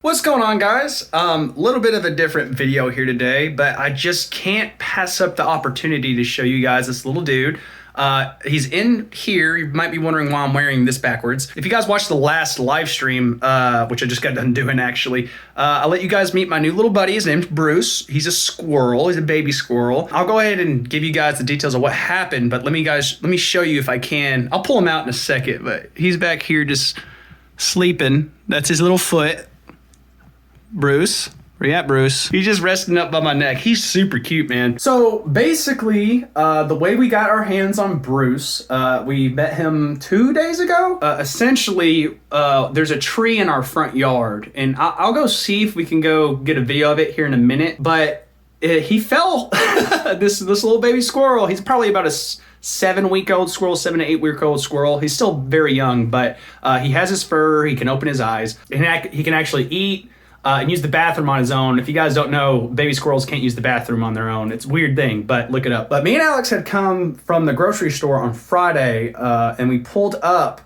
What's going on, guys? Little bit of a different video here today, but I just can't pass up the opportunity to show you guys this little dude. He's in here. You might be wondering why I'm wearing this backwards. If you guys watched the last live stream, which I just got done doing actually, I'll let you guys meet my new little buddy. His name's Bruce. He's a squirrel. He's a baby squirrel. I'll go ahead and give you guys the details of what happened, but let me show you if I can. I'll pull him out in a second, but he's back here just sleeping. That's his little foot. Bruce, where you at, Bruce? He's just resting up by my neck. He's super cute, man. So basically, the way we got our hands on Bruce, we met him 2 days ago. Essentially, there's a tree in our front yard, and I'll go see if we can go get a video of it here in a minute. But he fell. this little baby squirrel. He's probably about a 7-week-old squirrel, 7 to 8-week-old squirrel. He's still very young, but he has his fur. He can open his eyes. He can actually eat. And use the bathroom on his own. If you guys don't know, baby squirrels can't use the bathroom on their own. It's a weird thing, but look it up. But me and Alex had come from the grocery store on Friday, and we pulled up.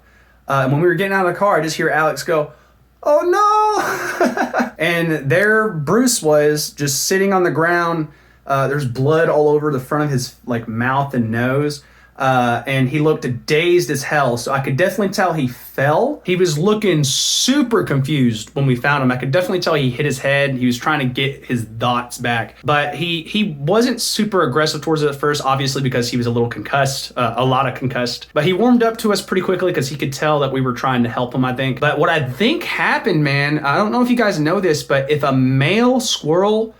And when we were getting out of the car, I just hear Alex go, "Oh no!" And there Bruce was, just sitting on the ground. There's blood all over the front of his mouth and nose. And he looked dazed as hell, so I could definitely tell he fell. He was looking super confused when we found him. I could definitely tell he hit his head. He was trying to get his thoughts back, but he wasn't super aggressive towards it at first, obviously because he was a little concussed, a lot of concussed. But he warmed up to us pretty quickly because he could tell that we were trying to help him, I think. But what I think happened, man, I don't know if you guys know this, but if a male squirrel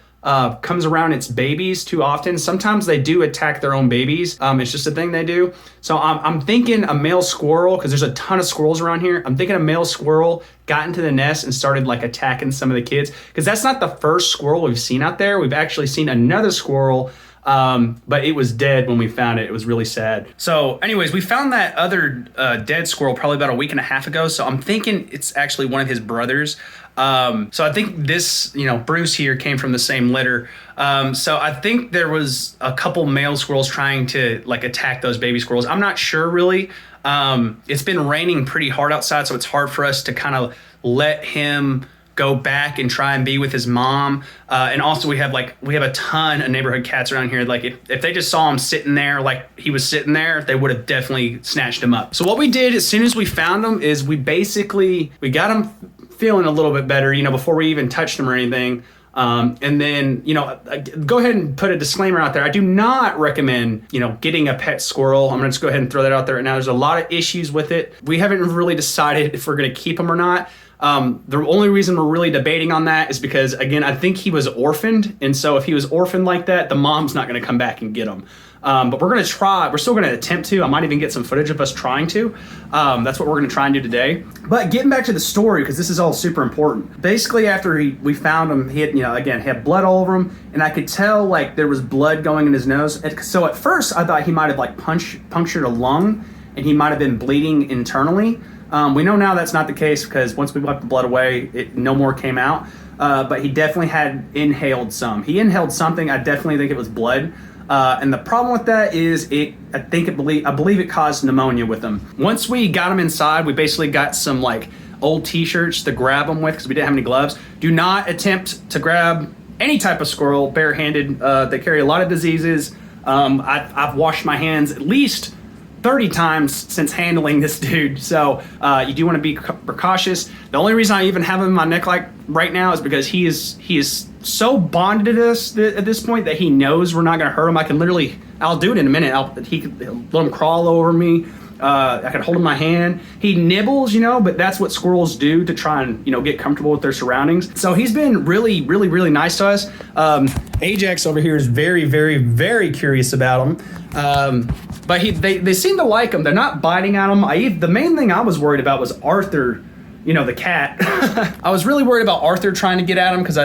comes around its babies too often, sometimes they do attack their own babies. It's just a thing they do. So I'm thinking a male squirrel, because there's a ton of squirrels around here. I'm thinking a male squirrel got into the nest and started attacking some of the kids, because that's not the first squirrel we've seen out there. We've actually seen another squirrel, but it was dead when we found it. It was really sad. So anyways, we found that other dead squirrel probably about a week and a half ago. So I'm thinking it's actually one of his brothers. So I think this, Bruce here came from the same litter. So I think there was a couple male squirrels trying to attack those baby squirrels. I'm not sure really. It's been raining pretty hard outside, so it's hard for us to kind of let him go back and try and be with his mom. And also we have a ton of neighborhood cats around here. If they just saw him sitting there, he was sitting there, they would have definitely snatched him up. So what we did as soon as we found him is we got him feeling a little bit better, before we even touched him or anything. And then, go ahead and put a disclaimer out there. I do not recommend, getting a pet squirrel. I'm going to just go ahead and throw that out there right now. There's a lot of issues with it. We haven't really decided if we're going to keep him or not. The only reason we're really debating on that is because, again, I think he was orphaned. And so if he was orphaned like that, the mom's not going to come back and get him. But we're going to try. We're still going to attempt to. I might even get some footage of us trying to. That's what we're going to try and do today. But getting back to the story, because this is all super important. Basically, after we found him, he had, again, he had blood all over him. And I could tell, there was blood going in his nose. So at first, I thought he might have, punctured a lung. And he might have been bleeding internally. We know now that's not the case, because once we wiped the blood away, no more came out. But he definitely had inhaled some. He inhaled something. I definitely think it was blood. And the problem with that is I believe it caused pneumonia with him. Once we got him inside, we basically got some old t-shirts to grab him with, because we didn't have any gloves. Do not attempt to grab any type of squirrel barehanded. They carry a lot of diseases. I've washed my hands at least 30 times since handling this dude. So you do want to be precautious. The only reason I even have him in my neck right now is because he is so bonded to us at this point that he knows we're not going to hurt him. I'll do it in a minute. He'll let him crawl over me. I can hold him in my hand. He nibbles, but that's what squirrels do to try and, get comfortable with their surroundings. So he's been really, really, really nice to us. Ajax over here is very, very, very curious about him. But they seem to like him. They're not biting at him. The main thing I was worried about was Arthur, the cat. I was really worried about Arthur trying to get at him, because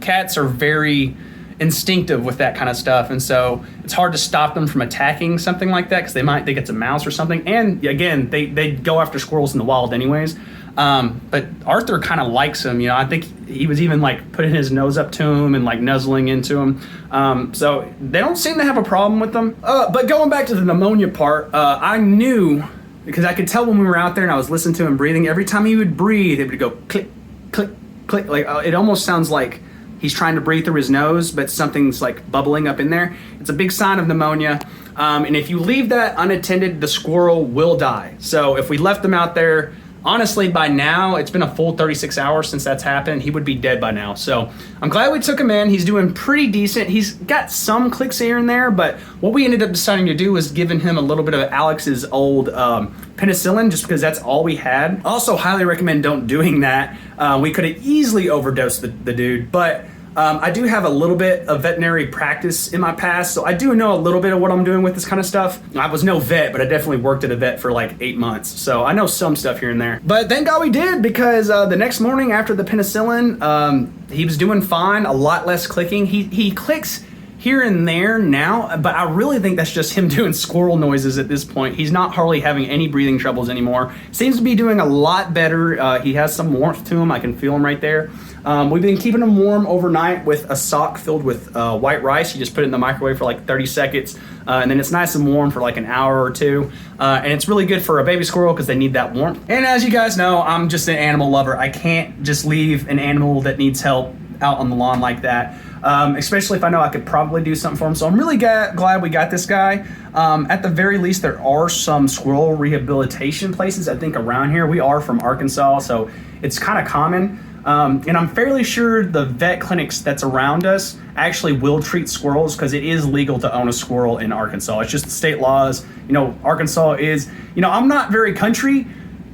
cats are very instinctive with that kind of stuff, and so it's hard to stop them from attacking something like that, because they might think it's a mouse or something. And again, they go after squirrels in the wild anyways. But Arthur kind of likes him. I think he was even putting his nose up to him and nuzzling into him. So they don't seem to have a problem with them. But going back to the pneumonia part, I knew, because I could tell when we were out there and I was listening to him breathing, every time he would breathe, it would go click, click, click, like it almost sounds like he's trying to breathe through his nose, but something's like bubbling up in there. It's a big sign of pneumonia. And if you leave that unattended, the squirrel will die. So if we left them out there, honestly, by now, it's been a full 36 hours since that's happened. He would be dead by now. So I'm glad we took him in. He's doing pretty decent. He's got some clicks here and there, but what we ended up deciding to do was giving him a little bit of Alex's old penicillin, just because that's all we had. Also, highly recommend don't doing that. We could have easily overdosed the dude, but I do have a little bit of veterinary practice in my past, so I do know a little bit of what I'm doing with this kind of stuff. I was no vet, but I definitely worked at a vet for like 8 months, so I know some stuff here and there. But thank God we did, because the next morning after the penicillin, he was doing fine, a lot less clicking. He clicks here and there now, but I really think that's just him doing squirrel noises at this point. He's not hardly having any breathing troubles anymore. Seems to be doing a lot better. He has some warmth to him. I can feel him right there. We've been keeping him warm overnight with a sock filled with white rice. You just put it in the microwave for like 30 seconds, and then it's nice and warm for like an hour or two. And it's really good for a baby squirrel because they need that warmth. And as you guys know, I'm just an animal lover. I can't just leave an animal that needs help out on the lawn like that. Especially if I know I could probably do something for him. So I'm really glad we got this guy. At the very least, there are some squirrel rehabilitation places, I think, around here. We are from Arkansas, so it's kind of common. And I'm fairly sure the vet clinics that's around us actually will treat squirrels, because it is legal to own a squirrel in Arkansas. It's just the state laws. You know, Arkansas is, you know, I'm not very country,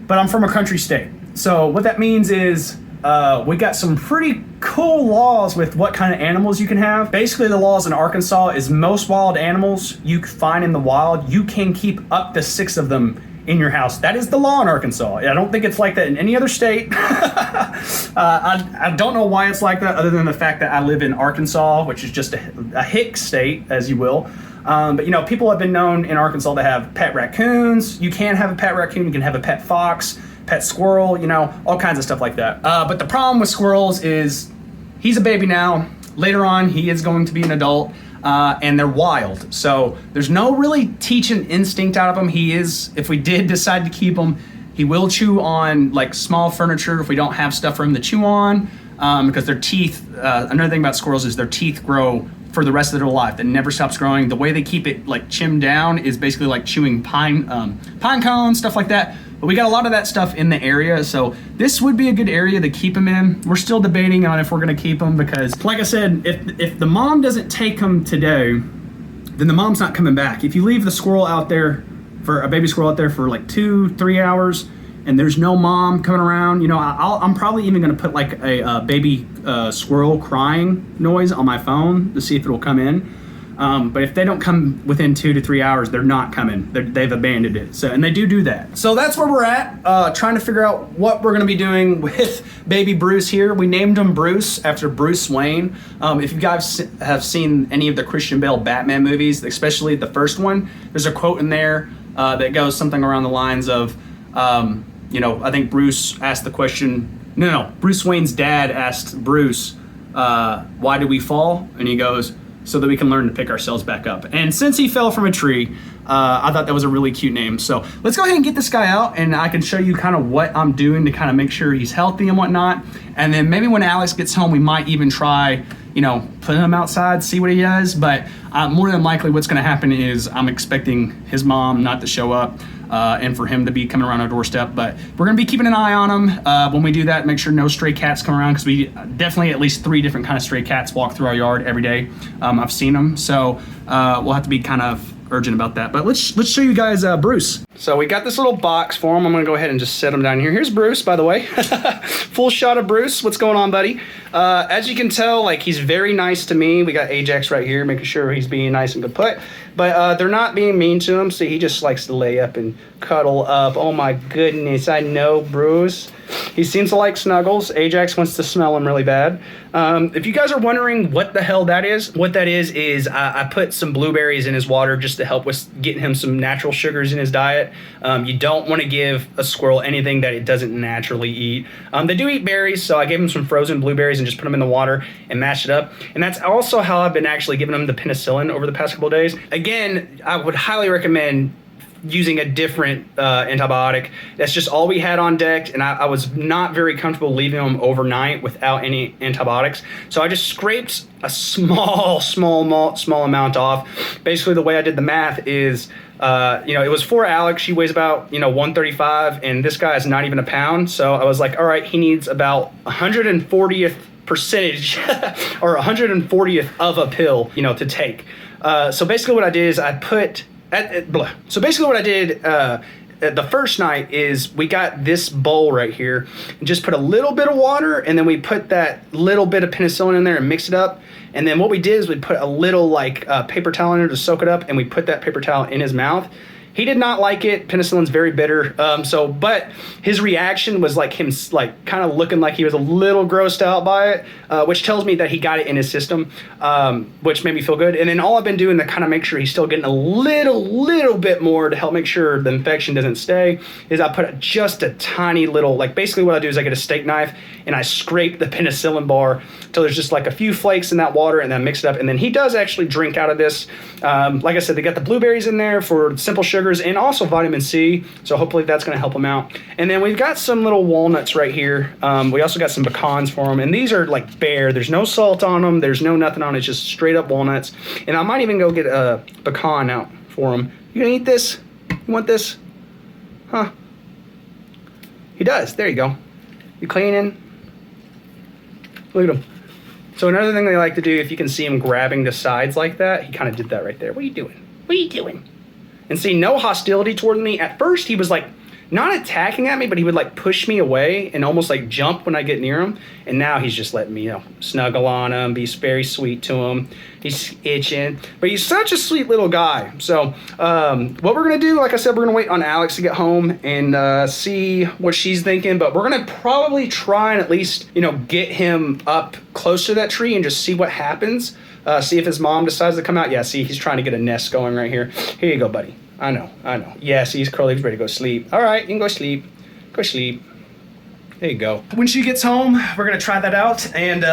but I'm from a country state. So what that means is we got some pretty cool laws with what kind of animals you can have. Basically, the laws in Arkansas is most wild animals you find in the wild, you can keep up to 6 of them in your house. That is the law in Arkansas. I don't think it's like that in any other state. I don't know why it's like that, other than the fact that I live in Arkansas, which is just a hick state, as you will. But you know, people have been known in Arkansas to have pet raccoons. You can have a pet raccoon, you can have a pet fox, pet squirrel, you know, all kinds of stuff like that. But the problem with squirrels is he's a baby now. Later on, he is going to be an adult. And they're wild. So there's no really teaching instinct out of him. He is, if we did decide to keep him, he will chew on like small furniture if we don't have stuff for him to chew on, because their teeth, another thing about squirrels is their teeth grow for the rest of their life. That never stops growing. The way they keep it like chimmed down is basically like chewing pine cones, stuff like that. But we got a lot of that stuff in the area, so this would be a good area to keep him in. We're still debating on if we're gonna keep him, because like I said, if the mom doesn't take him today, then the mom's not coming back. If you leave the squirrel out there, for a baby squirrel out there for like 2-3 hours, and there's no mom coming around, you know, I'm probably even gonna put like a baby squirrel crying noise on my phone to see if it'll come in. But if they don't come within 2 to 3 hours, they're not coming. They've abandoned it. So, and they do that. So that's where we're at, trying to figure out what we're going to be doing with baby Bruce here. We named him Bruce after Bruce Wayne. If you guys have seen any of the Christian Bale Batman movies, especially the first one, there's a quote in there that goes something around the lines of, you know, I think Bruce asked the question, no, Bruce Wayne's dad asked Bruce, why did we fall? And he goes, so that we can learn to pick ourselves back up. And since he fell from a tree, I thought that was a really cute name. So let's go ahead and get this guy out, and I can show you kind of what I'm doing to kind of make sure he's healthy and whatnot. And then maybe when Alex gets home, we might even try, you know, putting him outside, see what he does. But more than likely what's gonna happen is I'm expecting his mom not to show up, and for him to be coming around our doorstep. But we're gonna be keeping an eye on him. When we do that, make sure no stray cats come around, because we definitely at least 3 different kind of stray cats walk through our yard every day. I've seen them, so we'll have to be kind of urgent about that. But let's show you guys Bruce. So we got this little box for him. I'm gonna go ahead and just set him down here. Here's Bruce, by the way. Full shot of Bruce. What's going on, buddy? As you can tell, like, he's very nice to me. We got Ajax right here, making sure he's being nice and good put. But they're not being mean to him, so he just likes to lay up and cuddle up. Oh my goodness, I know Bruce. He seems to like snuggles. Ajax wants to smell him really bad. If you guys are wondering what the hell that is, what that is I put some blueberries in his water just to help with getting him some natural sugars in his diet. You don't want to give a squirrel anything that it doesn't naturally eat. They do eat berries, so I gave him some frozen blueberries and just put them in the water and mashed it up. And that's also how I've been actually giving him the penicillin over the past couple of days. Again, I would highly recommend using a different antibiotic. That's just all we had on deck, and I was not very comfortable leaving them overnight without any antibiotics. So I just scraped a small amount off. Basically, the way I did the math is, it was for Alex. She weighs about 135, and this guy is not even a pound. So I was like, all right, he needs about 140th percentage or 140th of a pill, to take. So basically, what I did is I put. So basically what I did the first night is we got this bowl right here and just put a little bit of water, and then we put that little bit of penicillin in there and mix it up. And then what we did is we put a little paper towel in there to soak it up, and we put that paper towel in his mouth. He did not like it. Penicillin's very bitter. But his reaction was him kind of looking like he was a little grossed out by it, which tells me that he got it in his system, which made me feel good. And then all I've been doing to kind of make sure he's still getting a little bit more to help make sure the infection doesn't stay is I put just a tiny little, basically what I do is I get a steak knife and I scrape the penicillin bar till there's just a few flakes in that water, and then mix it up. And then he does actually drink out of this. Like I said, they got the blueberries in there for simple sugars and also vitamin C. So hopefully that's going to help him out. And then we've got some little walnuts right here. We also got some pecans for him. And these are bare. There's no salt on them. There's no nothing on it. It's just straight up walnuts. And I might even go get a pecan out for him. You going to eat this? You want this? Huh? He does. There you go. You cleaning? Look at him. So another thing they like to do, if you can see him grabbing the sides like that, he kind of did that right there. What are you doing? What are you doing? And see, no hostility toward me. At first, he was not attacking at me, but he would push me away and almost jump when I get near him. And now he's just letting me, snuggle on him, be very sweet to him. He's itching, but he's such a sweet little guy. So what we're going to do, like I said, we're going to wait on Alex to get home and see what she's thinking. But we're going to probably try and at least, get him up close to that tree and just see what happens. See if his mom decides to come out. Yeah, see, he's trying to get a nest going right here. Here you go, buddy. I know. Yeah, see, he's curly. He's ready to go sleep. All right, you can go sleep. Go sleep. There you go. When she gets home, we're going to try that out. And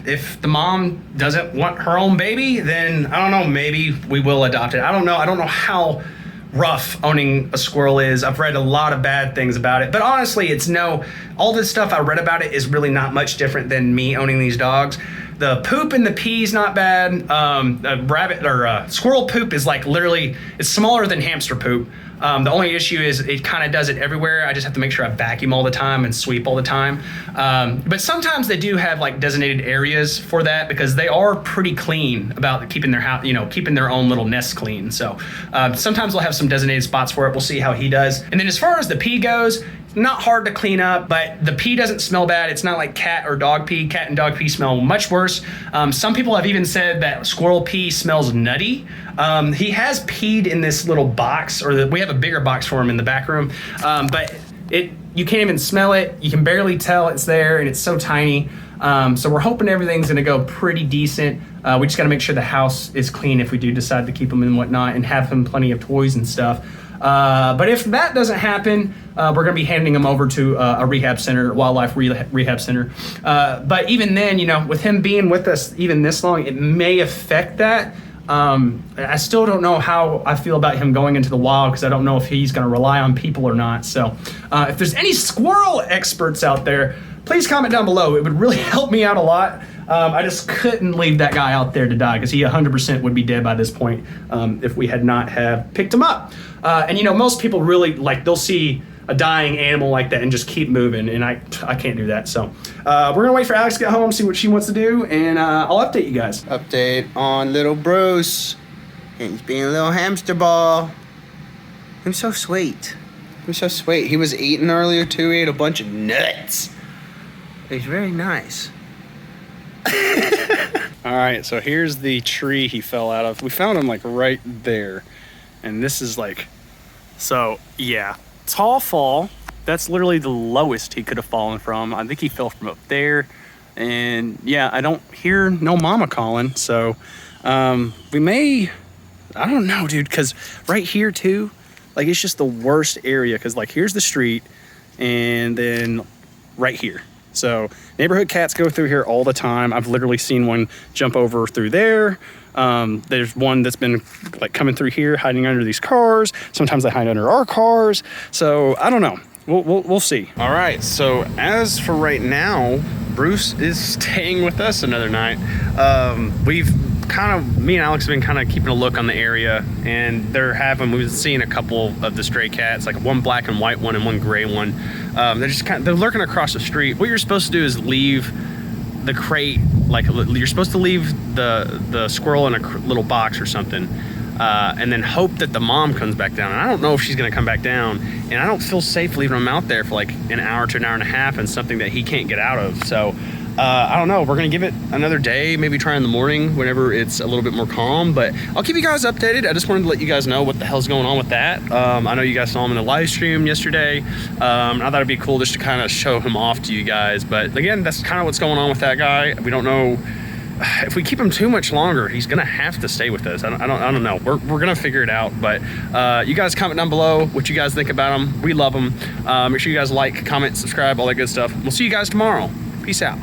if the mom doesn't want her own baby, then I don't know, maybe we will adopt it. I don't know. I don't know how rough owning a squirrel is. I've read a lot of bad things about it. But honestly, all this stuff I read about it is really not much different than me owning these dogs. The poop and the pee is not bad. Squirrel poop is literally, it's smaller than hamster poop. The only issue is it kind of does it everywhere. I just have to make sure I vacuum all the time and sweep all the time. But sometimes they do have designated areas for that because they are pretty clean about keeping their house, keeping their own little nest clean. So sometimes they'll have some designated spots for it. We'll see how he does. And then as far as the pee goes, not hard to clean up, but the pee doesn't smell bad. It's not like cat or dog pee. Cat and dog pee smell much worse. Some people have even said that squirrel pee smells nutty. He has peed in this little box, we have a bigger box for him in the back room, but you can't even smell it. You can barely tell it's there, and it's so tiny. So we're hoping everything's going to go pretty decent. We just got to make sure the house is clean if we do decide to keep him and whatnot, and have him plenty of toys and stuff. But if that doesn't happen, we're going to be handing him over to a rehab center, wildlife rehab center. But even then, with him being with us even this long, it may affect that. I still don't know how I feel about him going into the wild because I don't know if he's going to rely on people or not. So if there's any squirrel experts out there, please comment down below. It would really help me out a lot. I just couldn't leave that guy out there to die because he 100% would be dead by this point if we had not have picked him up. And most people really they'll see a dying animal like that and just keep moving, and I can't do that. So we're gonna wait for Alex to get home, see what she wants to do, and I'll update you guys. Update on little Bruce. He's being a little hamster ball. I'm so sweet. He was eating earlier too. He ate a bunch of nuts. He's very nice. All right, so here's the tree he fell out of. We found him right there, and this is so yeah, tall fall. That's literally the lowest he could have fallen from. I think he fell from up there, and yeah, I don't hear no mama calling, so we may, I don't know, dude, because right here too, it's just the worst area, because here's the street, and then right here. So neighborhood cats go through here all the time. I've literally seen one jump over through there. There's one that's been like coming through here, hiding under these cars. Sometimes they hide under our cars. So I don't know. We'll see. All right. So as for right now, Bruce is staying with us another night. Me and Alex have been kind of keeping a look on the area, and we've seen a couple of the stray cats, like one black and white one and one gray one. They're lurking across the street. What you're supposed to do is leave the crate, like you're supposed to leave the squirrel in a little box or something, and then hope that the mom comes back down. And I don't know if she's gonna come back down, and I don't feel safe leaving him out there for like an hour to an hour and a half and something that he can't get out of. So I don't know. We're gonna give it another day, maybe try in the morning whenever it's a little bit more calm, but I'll keep you guys updated. I just wanted to let you guys know what the hell's going on with that. I know you guys saw him in the live stream yesterday. I thought it'd be cool just to kind of show him off to you guys, but again, that's kind of what's going on with that guy. We don't know if we keep him too much longer, he's gonna have to stay with us. I don't know. We're gonna figure it out, but you guys comment down below what you guys think about him. We love him. Make sure you guys like, comment, subscribe, all that good stuff. We'll see you guys tomorrow. Peace out.